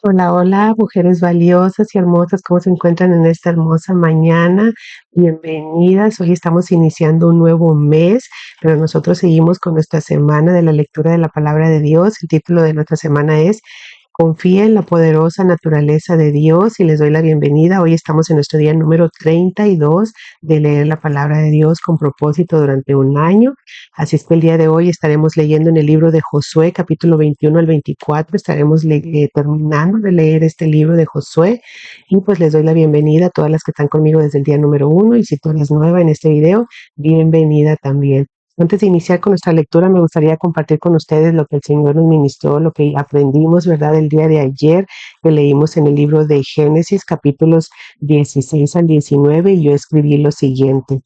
Hola, hola, mujeres valiosas y hermosas, ¿cómo se encuentran en esta hermosa mañana? Bienvenidas. Hoy estamos iniciando un nuevo mes, pero nosotros seguimos con nuestra semana de la lectura de la palabra de Dios. El título de nuestra semana es Confía en la poderosa naturaleza de Dios y les doy la bienvenida. Hoy estamos en nuestro día número 32 de leer la palabra de Dios con propósito durante un año. Así es que el día de hoy estaremos leyendo en el libro de Josué, capítulo 21 al 24. Estaremos terminando de leer este libro de Josué y pues les doy la bienvenida a todas las que están conmigo desde el día número 1 y si tú eres nueva en este video, bienvenida también. Antes de iniciar con nuestra lectura, me gustaría compartir con ustedes lo que el Señor nos ministró, lo que aprendimos, ¿verdad? El día de ayer que leímos en el libro de Génesis, capítulos 16 al 19, y yo escribí lo siguiente.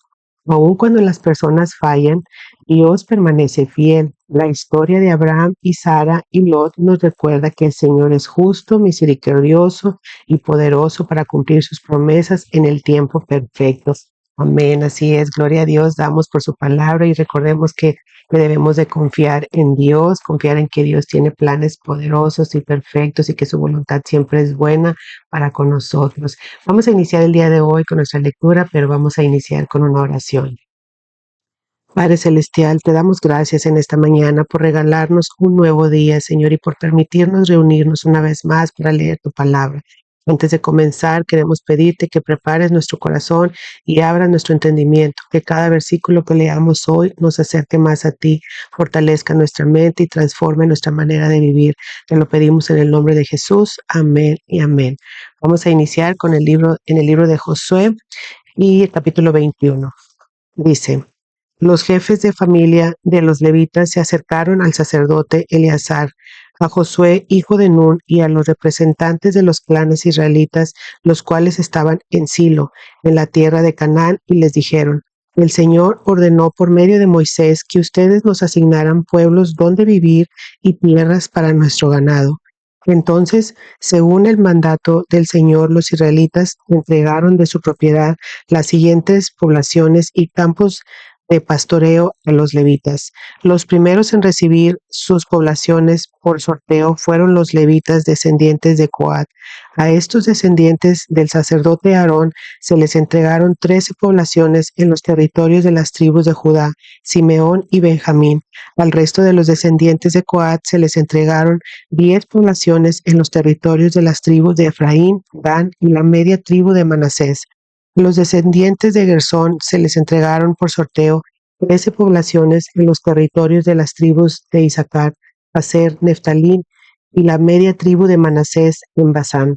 Aun cuando las personas fallan, Dios permanece fiel. La historia de Abraham y Sara y Lot nos recuerda que el Señor es justo, misericordioso y poderoso para cumplir sus promesas en el tiempo perfecto. Amén, así es. Gloria a Dios, damos por su palabra y recordemos que debemos de confiar en Dios, confiar en que Dios tiene planes poderosos y perfectos y que su voluntad siempre es buena para con nosotros. Vamos a iniciar el día de hoy con nuestra lectura, pero vamos a iniciar con una oración. Padre Celestial, te damos gracias en esta mañana por regalarnos un nuevo día, Señor, y por permitirnos reunirnos una vez más para leer tu palabra. Antes de comenzar, queremos pedirte que prepares nuestro corazón y abras nuestro entendimiento, que cada versículo que leamos hoy nos acerque más a ti, fortalezca nuestra mente y transforme nuestra manera de vivir. Te lo pedimos en el nombre de Jesús. Amén y amén. Vamos a iniciar con en el libro de Josué y el capítulo 21. Dice, los jefes de familia de los levitas se acercaron al sacerdote Eleazar, a Josué, hijo de Nun, y a los representantes de los clanes israelitas, los cuales estaban en Silo, en la tierra de Canaán, y les dijeron, el Señor ordenó por medio de Moisés que ustedes nos asignaran pueblos donde vivir y tierras para nuestro ganado. Entonces, según el mandato del Señor, los israelitas entregaron de su propiedad las siguientes poblaciones y campos de pastoreo a los levitas. Los primeros en recibir sus poblaciones por sorteo fueron los levitas descendientes de Coat. A estos descendientes del sacerdote Aarón se les entregaron 13 poblaciones en los territorios de las tribus de Judá, Simeón y Benjamín. Al resto de los descendientes de Coat se les entregaron 10 poblaciones en los territorios de las tribus de Efraín, Dan y la media tribu de Manasés. Los descendientes de Gersón se les entregaron por sorteo 13 poblaciones en los territorios de las tribus de Isaacar, Aser, Neftalí y la media tribu de Manasés en Basán.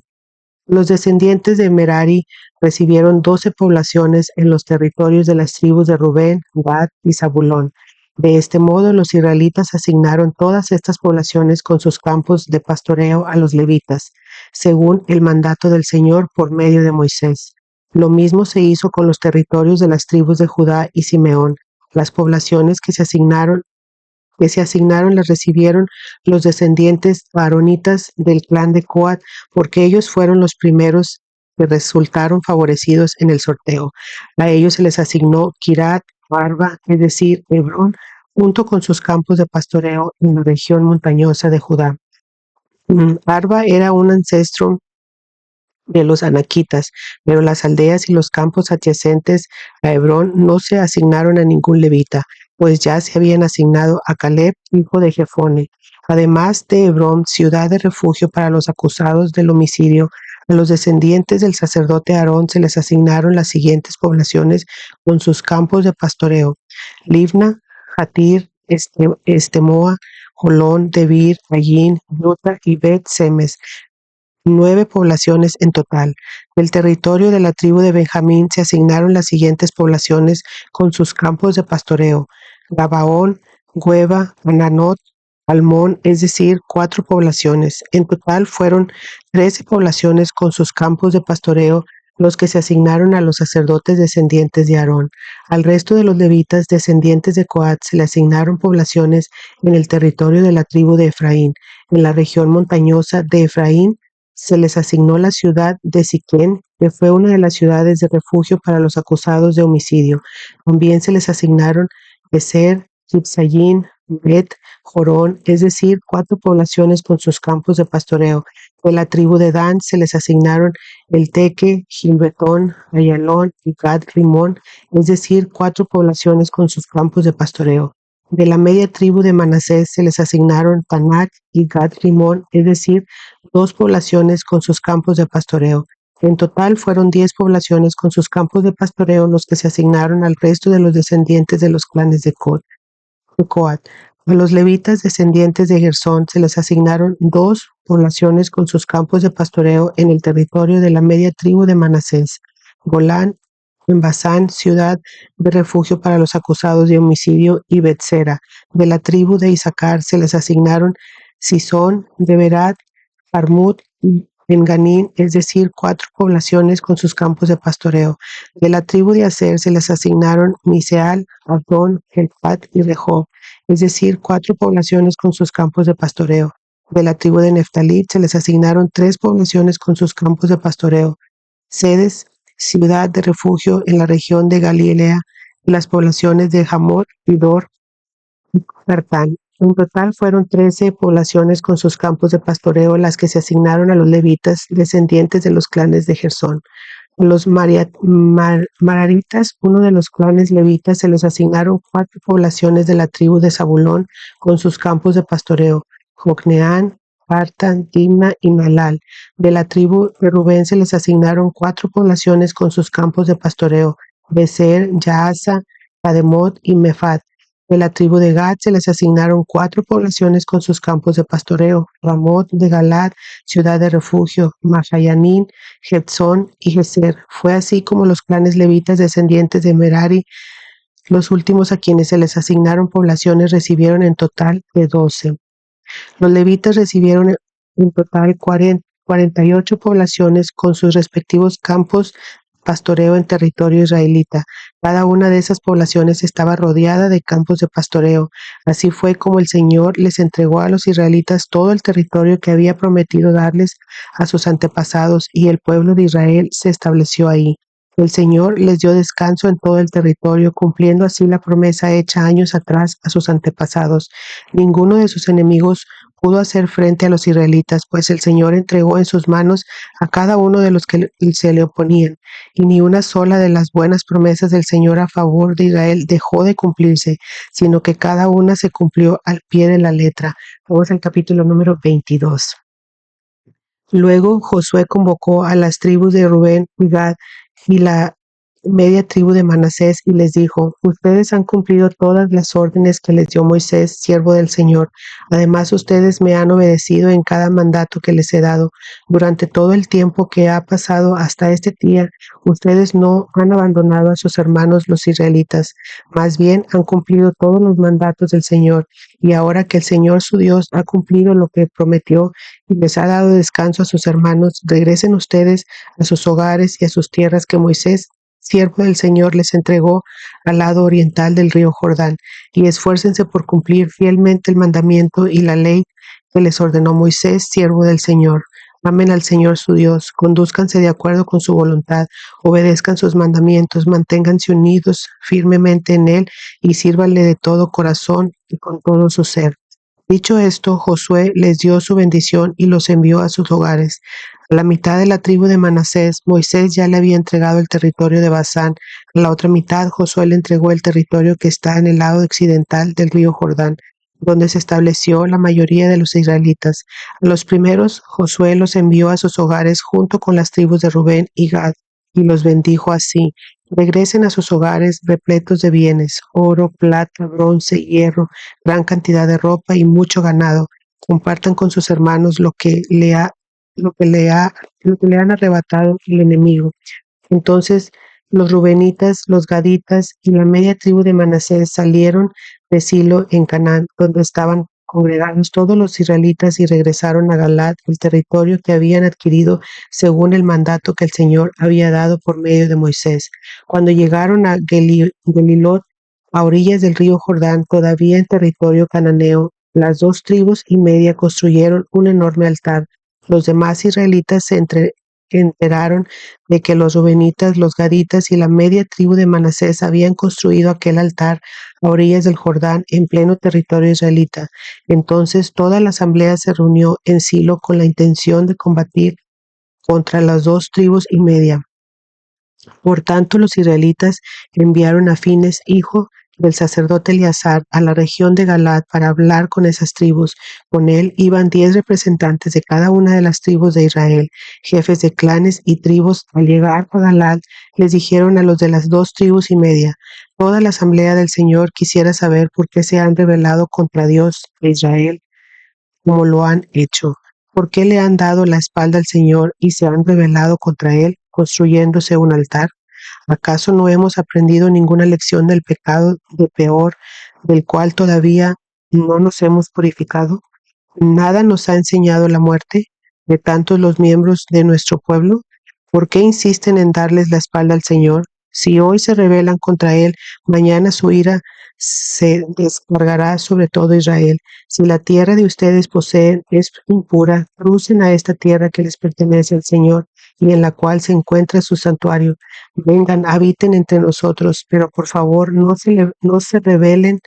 Los descendientes de Merari recibieron 12 poblaciones en los territorios de las tribus de Rubén, Gad y Zabulón. De este modo, los israelitas asignaron todas estas poblaciones con sus campos de pastoreo a los levitas, según el mandato del Señor por medio de Moisés. Lo mismo se hizo con los territorios de las tribus de Judá y Simeón. Las poblaciones que se asignaron las recibieron los descendientes aaronitas del clan de Coat, porque ellos fueron los primeros que resultaron favorecidos en el sorteo. A ellos se les asignó Kirat Arba, es decir, Hebrón, junto con sus campos de pastoreo en la región montañosa de Judá. Arba era un ancestro de los anaquitas, pero las aldeas y los campos adyacentes a Hebrón no se asignaron a ningún levita, pues ya se habían asignado a Caleb, hijo de Jefone. Además de Hebrón, ciudad de refugio para los acusados del homicidio, a los descendientes del sacerdote Aarón se les asignaron las siguientes poblaciones con sus campos de pastoreo: Libna, Jatir, Estemoa, Jolón, Debir, Ayin, Yuta y Bet Semes, 9 poblaciones en total. Del territorio de la tribu de Benjamín se asignaron las siguientes poblaciones con sus campos de pastoreo: Gabaón, Gueva, Ananot, Almón, es decir, 4 poblaciones. En total fueron 13 poblaciones con sus campos de pastoreo los que se asignaron a los sacerdotes descendientes de Aarón. Al resto de los levitas descendientes de Coat se le asignaron poblaciones en el territorio de la tribu de Efraín. En la región montañosa de Efraín se les asignó la ciudad de Siquén, que fue una de las ciudades de refugio para los acusados de homicidio. También se les asignaron Ezer, Kibsayin, Bet, Jorón, es decir, 4 poblaciones con sus campos de pastoreo. De la tribu de Dan se les asignaron el Teque, Gilbetón, Ayalón y Gad Rimón, es decir, 4 poblaciones con sus campos de pastoreo. De la media tribu de Manasés se les asignaron Tanak y Gad Rimón, es decir, 2 poblaciones con sus campos de pastoreo. En total fueron 10 poblaciones con sus campos de pastoreo los que se asignaron al resto de los descendientes de los clanes de Coat. A los levitas descendientes de Gersón se les asignaron 2 poblaciones con sus campos de pastoreo en el territorio de la media tribu de Manasés: Golán, en Basán, ciudad de refugio para los acusados de homicidio, y Betzera. De la tribu de Isaacar se les asignaron Sison, Deberat, Jarmut y Enganín, es decir, 4 poblaciones con sus campos de pastoreo. De la tribu de Aser se les asignaron Miseal, Abdón, Helpat y Rehob, es decir, 4 poblaciones con sus campos de pastoreo. De la tribu de Neftalí se les asignaron 3 poblaciones con sus campos de pastoreo: Sedes, ciudad de refugio en la región de Galilea, y las poblaciones de Hamot y Dor y Cartán. En total fueron 13 poblaciones con sus campos de pastoreo las que se asignaron a los levitas descendientes de los clanes de Gersón. A los mararitas, uno de los clanes levitas, se les asignaron 4 poblaciones de la tribu de Zabulón con sus campos de pastoreo: Jocneán, Partan, Timna y Malal. De la tribu de Rubén se les asignaron 4 poblaciones con sus campos de pastoreo: Beser, Yaasa, Cademot y Mefat. De la tribu de Gad se les asignaron 4 poblaciones con sus campos de pastoreo: Ramot de Galad, ciudad de refugio, Mahayanín, Getzón y Geser. Fue así como los clanes levitas descendientes de Merari, los últimos a quienes se les asignaron poblaciones, recibieron en total de 12. Los levitas recibieron en total 48 poblaciones con sus respectivos campos pastoreo en territorio israelita. Cada una de esas poblaciones estaba rodeada de campos de pastoreo. Así fue como el Señor les entregó a los israelitas todo el territorio que había prometido darles a sus antepasados, y el pueblo de Israel se estableció ahí. El Señor les dio descanso en todo el territorio, cumpliendo así la promesa hecha años atrás a sus antepasados. Ninguno de sus enemigos pudo hacer frente a los israelitas, pues el Señor entregó en sus manos a cada uno de los que se le oponían, y ni una sola de las buenas promesas del Señor a favor de Israel dejó de cumplirse, sino que cada una se cumplió al pie de la letra. Vamos al capítulo número 22. Luego Josué convocó a las tribus de Rubén y Gad y la media tribu de Manasés y les dijo: ustedes han cumplido todas las órdenes que les dio Moisés, siervo del Señor. Además, ustedes me han obedecido en cada mandato que les he dado. Durante todo el tiempo que ha pasado hasta este día, ustedes no han abandonado a sus hermanos los israelitas. Más bien han cumplido todos los mandatos del Señor. Y ahora que el Señor su Dios ha cumplido lo que prometió y les ha dado descanso a sus hermanos, regresen ustedes a sus hogares y a sus tierras que Moisés, siervo del Señor, les entregó al lado oriental del río Jordán, y esfuércense por cumplir fielmente el mandamiento y la ley que les ordenó Moisés, siervo del Señor. Amen al Señor su Dios, condúzcanse de acuerdo con su voluntad, obedezcan sus mandamientos, manténganse unidos firmemente en Él y sírvanle de todo corazón y con todo su ser. Dicho esto, Josué les dio su bendición y los envió a sus hogares. A la mitad de la tribu de Manasés, Moisés ya le había entregado el territorio de Basán. A la otra mitad, Josué le entregó el territorio que está en el lado occidental del río Jordán, donde se estableció la mayoría de los israelitas. A los primeros, Josué los envió a sus hogares junto con las tribus de Rubén y Gad, y los bendijo así: regresen a sus hogares repletos de bienes, oro, plata, bronce, hierro, gran cantidad de ropa y mucho ganado. Compartan con sus hermanos lo que le han arrebatado el enemigo. Entonces los rubenitas, los gaditas y la media tribu de Manasés salieron de Silo en Canaán, donde estaban congregados todos los israelitas, y regresaron a Galaad, el territorio que habían adquirido según el mandato que el Señor había dado por medio de Moisés. Cuando llegaron a Gelilot, a orillas del río Jordán, todavía en territorio cananeo, las 2 tribus y media construyeron un enorme altar. Los demás israelitas se enteraron de que los rubenitas, los gaditas y la media tribu de Manasés habían construido aquel altar a orillas del Jordán en pleno territorio israelita, entonces toda la asamblea se reunió en Silo con la intención de combatir contra las 2 tribus y media. Por tanto, los israelitas enviaron a Fines, hijo del sacerdote Eleazar, a la región de Galaad para hablar con esas tribus. Con él iban 10 representantes de cada una de las tribus de Israel, jefes de clanes y tribus. Al llegar a Galaad, les dijeron a los de las 2 tribus y media: toda la asamblea del Señor quisiera saber por qué se han rebelado contra Dios de Israel como lo han hecho. ¿Por qué le han dado la espalda al Señor y se han rebelado contra él, construyéndose un altar? ¿Acaso no hemos aprendido ninguna lección del pecado de Peor, del cual todavía no nos hemos purificado? ¿Nada nos ha enseñado la muerte de tantos los miembros de nuestro pueblo? ¿Por qué insisten en darles la espalda al Señor? Si hoy se rebelan contra Él, mañana su ira se descargará sobre todo Israel. Si la tierra de ustedes poseen es impura, crucen a esta tierra que les pertenece al Señor y en la cual se encuentra su santuario. Vengan, habiten entre nosotros, pero por favor no se rebelen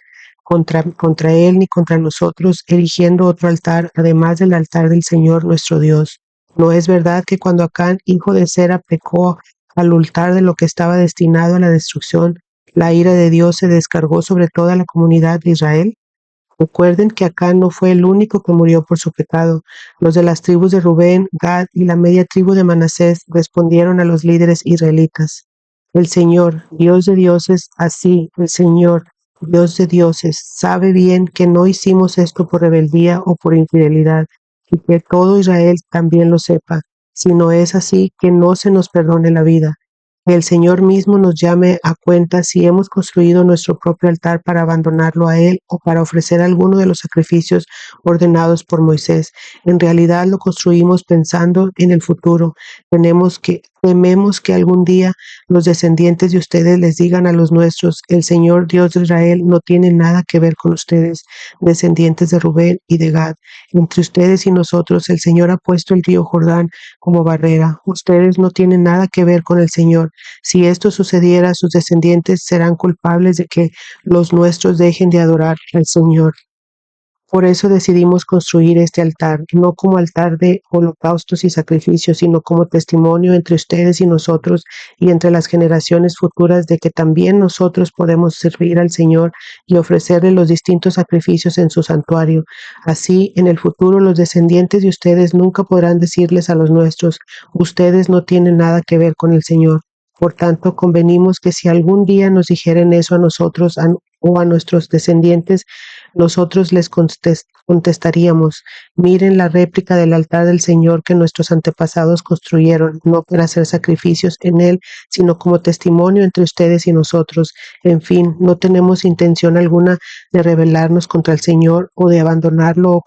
contra Él ni contra nosotros, erigiendo otro altar, además del altar del Señor nuestro Dios. ¿No es verdad que cuando Acán, hijo de Sera, pecó al altar de lo que estaba destinado a la destrucción, la ira de Dios se descargó sobre toda la comunidad de Israel? Recuerden que Acán no fue el único que murió por su pecado. Los de las tribus de Rubén, Gad y la media tribu de Manasés respondieron a los líderes israelitas: el Señor, Dios de dioses, así, el Señor, Dios de dioses, sabe bien que no hicimos esto por rebeldía o por infidelidad, y que todo Israel también lo sepa. Si no es así, que no se nos perdone la vida. Que el Señor mismo nos llame a cuenta si hemos construido nuestro propio altar para abandonarlo a Él o para ofrecer alguno de los sacrificios ordenados por Moisés. En realidad lo construimos pensando en el futuro. Tememos que algún día los descendientes de ustedes les digan a los nuestros: el Señor Dios de Israel no tiene nada que ver con ustedes, descendientes de Rubén y de Gad. Entre ustedes y nosotros el Señor ha puesto el río Jordán como barrera. Ustedes no tienen nada que ver con el Señor. Si esto sucediera, sus descendientes serán culpables de que los nuestros dejen de adorar al Señor. Por eso decidimos construir este altar, no como altar de holocaustos y sacrificios, sino como testimonio entre ustedes y nosotros y entre las generaciones futuras de que también nosotros podemos servir al Señor y ofrecerle los distintos sacrificios en su santuario. Así, en el futuro, los descendientes de ustedes nunca podrán decirles a los nuestros: ustedes no tienen nada que ver con el Señor. Por tanto, convenimos que si algún día nos dijeren eso a nosotros o a nuestros descendientes, nosotros les contestaríamos: miren la réplica del altar del Señor que nuestros antepasados construyeron, no para hacer sacrificios en él, sino como testimonio entre ustedes y nosotros. En fin, no tenemos intención alguna de rebelarnos contra el Señor o de abandonarlo o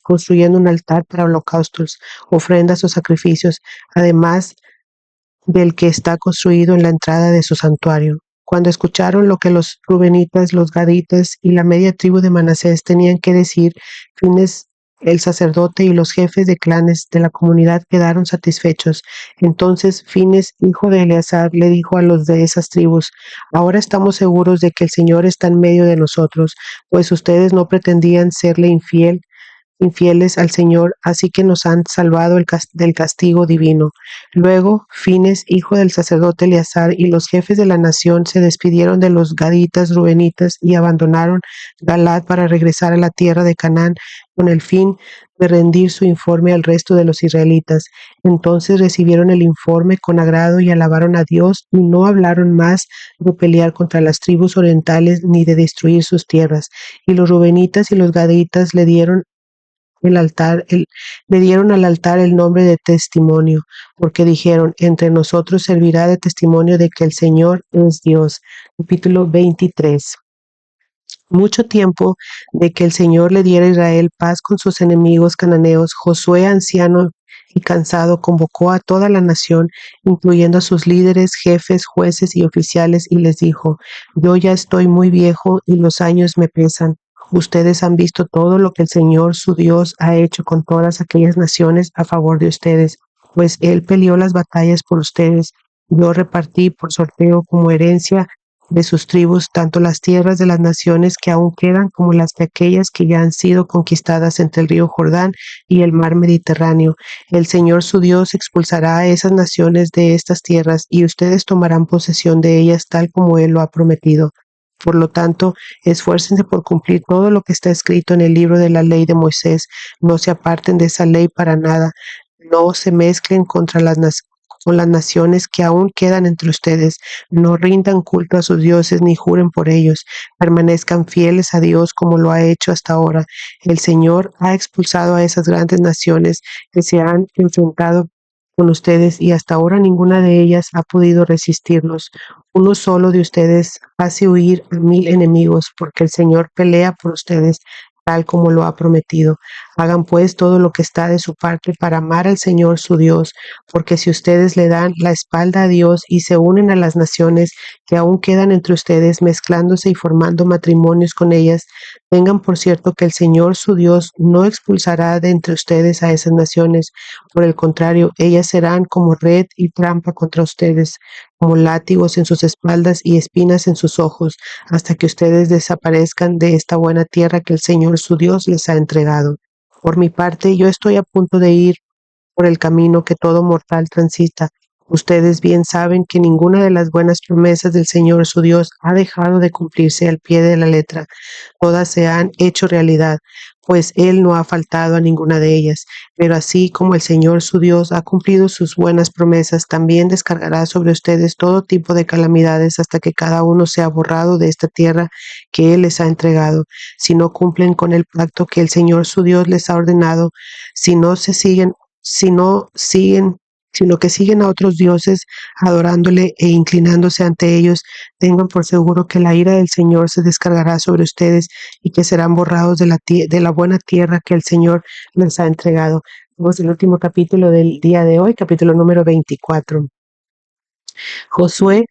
construyendo un altar para holocaustos, ofrendas o sacrificios, además del que está construido en la entrada de su santuario. Cuando escucharon lo que los rubenitas, los gaditas y la media tribu de Manasés tenían que decir, Fines, el sacerdote y los jefes de clanes de la comunidad quedaron satisfechos. Entonces Fines, hijo de Eleazar, le dijo a los de esas tribus: ahora estamos seguros de que el Señor está en medio de nosotros, pues ustedes no pretendían serle infieles al Señor, así que nos han salvado del castigo divino. Luego, Fines, hijo del sacerdote Eleazar, y los jefes de la nación se despidieron de los gaditas, rubenitas y abandonaron Galaad para regresar a la tierra de Canaán con el fin de rendir su informe al resto de los israelitas. Entonces recibieron el informe con agrado y alabaron a Dios, y no hablaron más de pelear contra las tribus orientales ni de destruir sus tierras. Y los rubenitas y los gaditas le dieron al altar el nombre de testimonio, porque dijeron: entre nosotros servirá de testimonio de que el Señor es Dios. Capítulo 23. Mucho tiempo de que el Señor le diera a Israel paz con sus enemigos cananeos, Josué, anciano y cansado, convocó a toda la nación, incluyendo a sus líderes, jefes, jueces y oficiales, y les dijo: yo ya estoy muy viejo y los años me pesan. Ustedes han visto todo lo que el Señor, su Dios, ha hecho con todas aquellas naciones a favor de ustedes. pues Él peleó las batallas por ustedes. Yo repartí por sorteo como herencia de sus tribus tanto las tierras de las naciones que aún quedan como las de aquellas que ya han sido conquistadas entre el río Jordán y el mar Mediterráneo. El Señor su Dios expulsará a esas naciones de estas tierras y ustedes tomarán posesión de ellas tal como Él lo ha prometido. Por lo tanto, esfuércense por cumplir todo lo que está escrito en el libro de la ley de Moisés. No se aparten de esa ley para nada. No se mezclen con las naciones que aún quedan entre ustedes. No rindan culto a sus dioses ni juren por ellos. Permanezcan fieles a Dios como lo ha hecho hasta ahora. El Señor ha expulsado a esas grandes naciones que se han enfrentado con ustedes y hasta ahora ninguna de ellas ha podido resistirlos. Uno solo de ustedes hace huir a 1000 enemigos, porque el Señor pelea por ustedes, tal como lo ha prometido. Hagan pues todo lo que está de su parte para amar al Señor su Dios, porque si ustedes le dan la espalda a Dios y se unen a las naciones que aún quedan entre ustedes, mezclándose y formando matrimonios con ellas, tengan por cierto que el Señor su Dios no expulsará de entre ustedes a esas naciones. Por el contrario, ellas serán como red y trampa contra ustedes, como látigos en sus espaldas y espinas en sus ojos, hasta que ustedes desaparezcan de esta buena tierra que el Señor su Dios les ha entregado. Por mi parte, yo estoy a punto de ir por el camino que todo mortal transita. Ustedes bien saben que ninguna de las buenas promesas del Señor su Dios ha dejado de cumplirse al pie de la letra. Todas se han hecho realidad, pues Él no ha faltado a ninguna de ellas. Pero así como el Señor su Dios ha cumplido sus buenas promesas, también descargará sobre ustedes todo tipo de calamidades hasta que cada uno sea borrado de esta tierra que Él les ha entregado. Si no cumplen con el pacto que el Señor su Dios les ha ordenado, si no se siguen, si no siguen, sino que siguen a otros dioses, adorándole e inclinándose ante ellos, tengan por seguro que la ira del Señor se descargará sobre ustedes y que serán borrados de la buena tierra que el Señor les ha entregado. Vamos al último capítulo del día de hoy, capítulo número 24. Josué,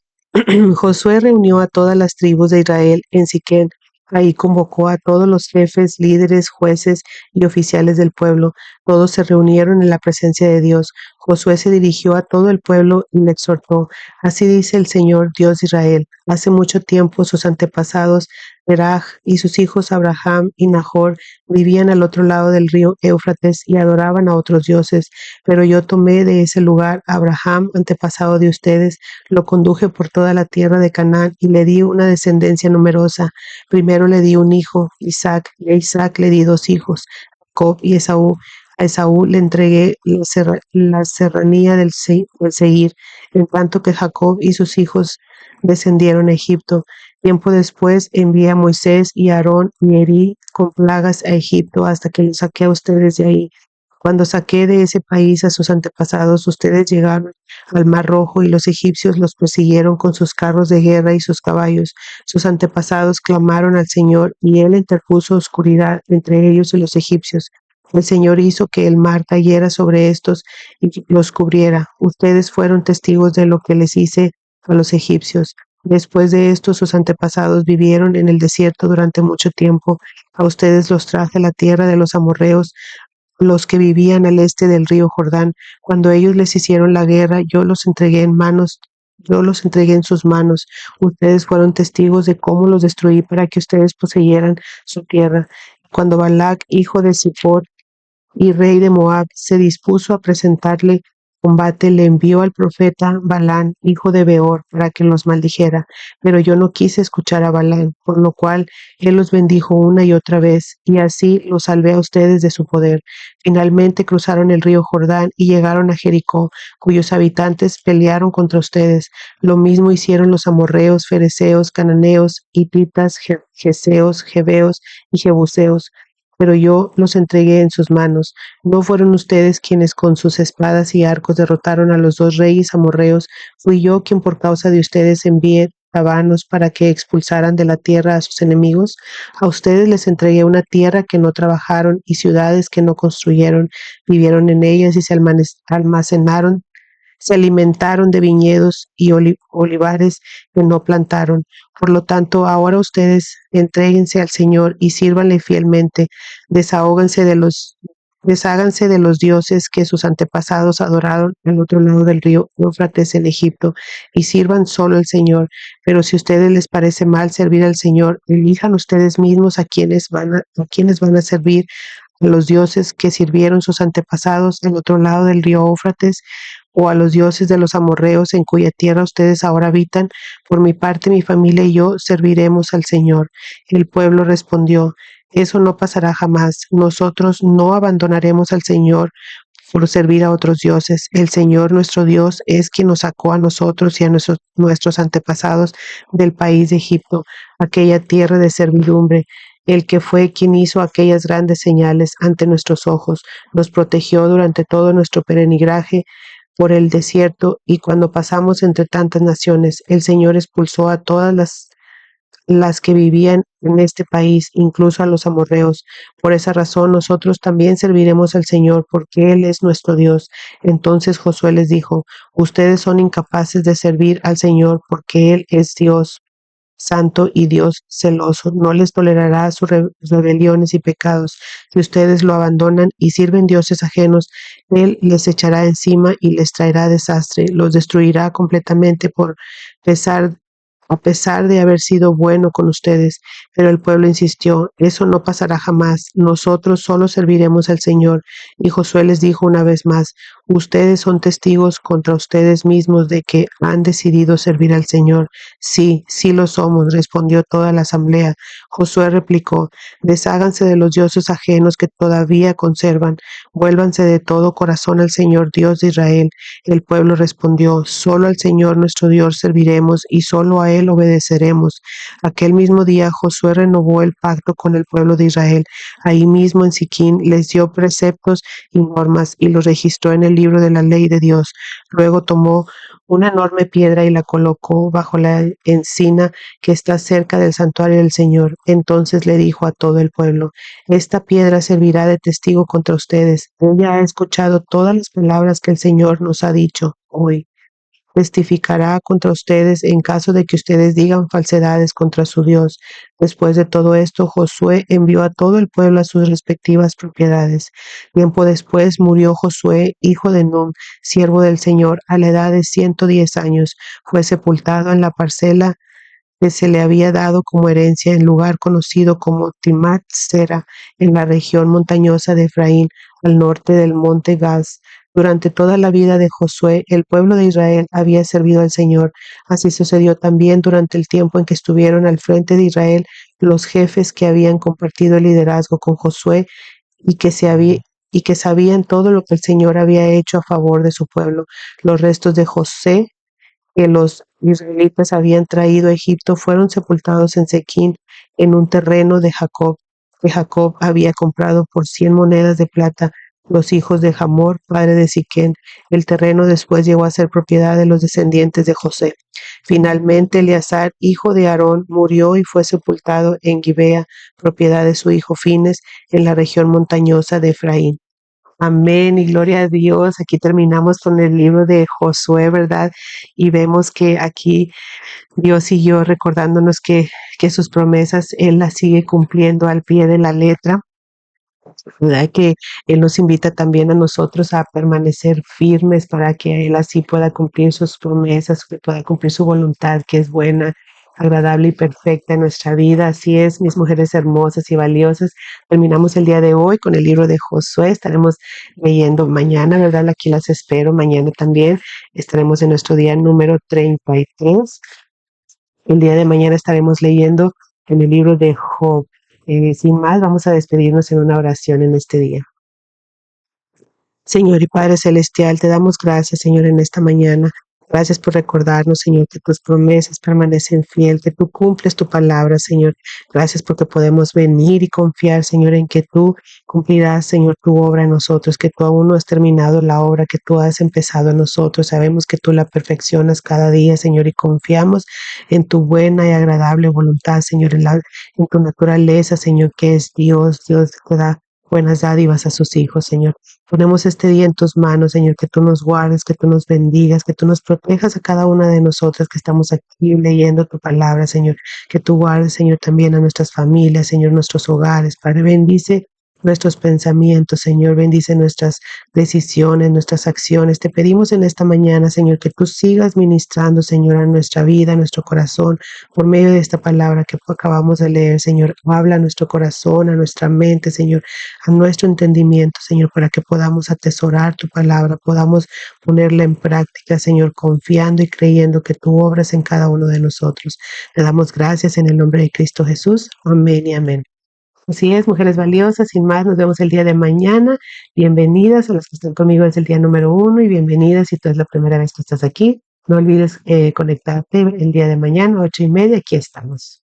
Josué reunió a todas las tribus de Israel en Siquem. Ahí convocó a todos los jefes, líderes, jueces y oficiales del pueblo. Todos se reunieron en la presencia de Dios. Josué se dirigió a todo el pueblo y le exhortó: Así dice el Señor Dios de Israel. Hace mucho tiempo sus antepasados, Teraj y sus hijos Abraham y Nahor, vivían al otro lado del río Éufrates y adoraban a otros dioses. Pero yo tomé de ese lugar a Abraham, antepasado de ustedes, lo conduje por toda la tierra de Canaán y le di una descendencia numerosa. Primero le di un hijo, Isaac, y a Isaac le di 2 hijos, Jacob y Esaú. A Esaú le entregué la serranía del Seir, en tanto que Jacob y sus hijos descendieron a Egipto. Tiempo después envié a Moisés y a Aarón y herí con plagas a Egipto hasta que los saqué a ustedes de ahí. Cuando saqué de ese país a sus antepasados, ustedes llegaron al Mar Rojo y los egipcios los persiguieron con sus carros de guerra y sus caballos. Sus antepasados clamaron al Señor y Él interpuso oscuridad entre ellos y los egipcios. El Señor hizo que el mar cayera sobre estos y los cubriera. Ustedes fueron testigos de lo que les hice a los egipcios. Después de esto, sus antepasados vivieron en el desierto durante mucho tiempo. A ustedes los traje a la tierra de los amorreos, los que vivían al este del río Jordán. Cuando ellos les hicieron la guerra, yo los entregué en sus manos. Ustedes fueron testigos de cómo los destruí para que ustedes poseyeran su tierra. Cuando Balac, hijo de Zippor, y rey de Moab, se dispuso a presentarle combate, le envió al profeta Balán, hijo de Beor, para que los maldijera. Pero yo no quise escuchar a Balán, por lo cual él los bendijo una y otra vez, y así los salvé a ustedes de su poder. Finalmente cruzaron el río Jordán y llegaron a Jericó, cuyos habitantes pelearon contra ustedes. Lo mismo hicieron los amorreos, fereceos, cananeos, hititas, geseos, jebeos y jebuseos, pero yo los entregué en sus manos. ¿No fueron ustedes quienes con sus espadas y arcos derrotaron a los 2 reyes amorreos? Fui yo quien por causa de ustedes envié tabanos para que expulsaran de la tierra a sus enemigos. A ustedes les entregué una tierra que no trabajaron y ciudades que no construyeron. Vivieron en ellas y almacenaron, se alimentaron de viñedos y olivares que no plantaron. Por lo tanto, ahora ustedes entréguense al Señor y sírvanle fielmente. Desahóganse Desháganse de los dioses que sus antepasados adoraron al otro lado del río Éufrates en Egipto y sirvan solo al Señor. Pero si a ustedes les parece mal servir al Señor, elijan ustedes mismos a quienes van a servir, a los dioses que sirvieron sus antepasados del otro lado del río Éufrates, o a los dioses de los amorreos en cuya tierra ustedes ahora habitan. Por mi parte, mi familia y yo serviremos al Señor. El pueblo respondió: eso no pasará jamás. Nosotros no abandonaremos al Señor por servir a otros dioses. El Señor nuestro Dios es quien nos sacó a nosotros y a nuestros antepasados del país de Egipto, aquella tierra de servidumbre. El que fue quien hizo aquellas grandes señales ante nuestros ojos, nos protegió durante todo nuestro peregrinaje por el desierto, y cuando pasamos entre tantas naciones, el Señor expulsó a todas las que vivían en este país, incluso a los amorreos. Por esa razón nosotros también serviremos al Señor, porque Él es nuestro Dios. Entonces Josué les dijo: ustedes son incapaces de servir al Señor, porque Él es Dios santo y Dios celoso. No les tolerará sus rebeliones y pecados. Si ustedes lo abandonan y sirven dioses ajenos, Él les echará encima y les traerá desastre. Los destruirá completamente pesar a pesar de haber sido bueno con ustedes. Pero el pueblo insistió: eso no pasará jamás. Nosotros solo serviremos al Señor. Y Josué les dijo una vez más: ustedes son testigos contra ustedes mismos de que han decidido servir al Señor. Sí, sí lo somos, respondió toda la asamblea. Josué replicó: desháganse de los dioses ajenos que todavía conservan. Vuélvanse de todo corazón al Señor Dios de Israel. El pueblo respondió: solo al Señor nuestro Dios serviremos y solo a Él obedeceremos. Aquel mismo día Josué renovó el pacto con el pueblo de Israel. Ahí mismo en Siquín les dio preceptos y normas y los registró en el libro de la ley de Dios. Luego tomó una enorme piedra y la colocó bajo la encina que está cerca del santuario del Señor. Entonces le dijo a todo el pueblo: esta piedra servirá de testigo contra ustedes. Ella ha escuchado todas las palabras que el Señor nos ha dicho hoy. Testificará contra ustedes en caso de que ustedes digan falsedades contra su Dios. Después de todo esto, Josué envió a todo el pueblo a sus respectivas propiedades. Tiempo después murió Josué, hijo de Nun, siervo del Señor, a la edad de 110 años. Fue sepultado en la parcela que se le había dado como herencia en lugar conocido como Timnat Sera, en la región montañosa de Efraín, al norte del monte Gaz. Durante toda la vida de Josué, el pueblo de Israel había servido al Señor. Así sucedió también durante el tiempo en que estuvieron al frente de Israel los jefes que habían compartido el liderazgo con Josué y que sabían todo lo que el Señor había hecho a favor de su pueblo. Los restos de José que los israelitas habían traído a Egipto fueron sepultados en Sequín, en un terreno de Jacob, que Jacob había comprado por 100 monedas de plata. Los hijos de Hamor, padre de Siquén. El terreno después llegó a ser propiedad de los descendientes de José. Finalmente, Eleazar, hijo de Aarón, murió y fue sepultado en Gibea, propiedad de su hijo Fines, en la región montañosa de Efraín. Amén y gloria a Dios. Aquí terminamos con el libro de Josué, ¿verdad? Y vemos que aquí Dios siguió recordándonos que sus promesas Él las sigue cumpliendo al pie de la letra, ¿verdad? Que Él nos invita también a nosotros a permanecer firmes para que Él así pueda cumplir sus promesas, que pueda cumplir su voluntad, que es buena, agradable y perfecta en nuestra vida. Así es, mis mujeres hermosas y valiosas. Terminamos el día de hoy con el libro de Josué. Estaremos leyendo mañana, ¿verdad? Aquí las espero. Mañana también estaremos en nuestro día número 33. El día de mañana estaremos leyendo en el libro de Job. Sin más, vamos a despedirnos en una oración en este día. Señor y Padre Celestial, te damos gracias, Señor, en esta mañana. Gracias por recordarnos, Señor, que tus promesas permanecen fiel, que tú cumples tu palabra, Señor. Gracias porque podemos venir y confiar, Señor, en que tú cumplirás, Señor, tu obra en nosotros, que tú aún no has terminado la obra que tú has empezado en nosotros. Sabemos que tú la perfeccionas cada día, Señor, y confiamos en tu buena y agradable voluntad, Señor, en tu naturaleza, Señor, que es Dios, Dios que da buenas dádivas a sus hijos, Señor. Ponemos este día en tus manos, Señor, que tú nos guardes, que tú nos bendigas, que tú nos protejas a cada una de nosotras que estamos aquí leyendo tu palabra, Señor. Que tú guardes, Señor, también a nuestras familias, Señor, nuestros hogares. Padre, bendice nuestros pensamientos, Señor. Bendice nuestras decisiones, nuestras acciones. Te pedimos en esta mañana, Señor, que tú sigas ministrando, Señor, a nuestra vida, a nuestro corazón, por medio de esta palabra que acabamos de leer, Señor. Habla a nuestro corazón, a nuestra mente, Señor, a nuestro entendimiento, Señor, para que podamos atesorar tu palabra, podamos ponerla en práctica, Señor, confiando y creyendo que tú obras en cada uno de nosotros. Te damos gracias en el nombre de Cristo Jesús. Amén y amén. Así es, mujeres valiosas, sin más, nos vemos el día de mañana. Bienvenidas a las que están conmigo desde el día número 1 y bienvenidas si tú es la primera vez que estás aquí. No olvides conectarte el día de mañana, 8:30, aquí estamos.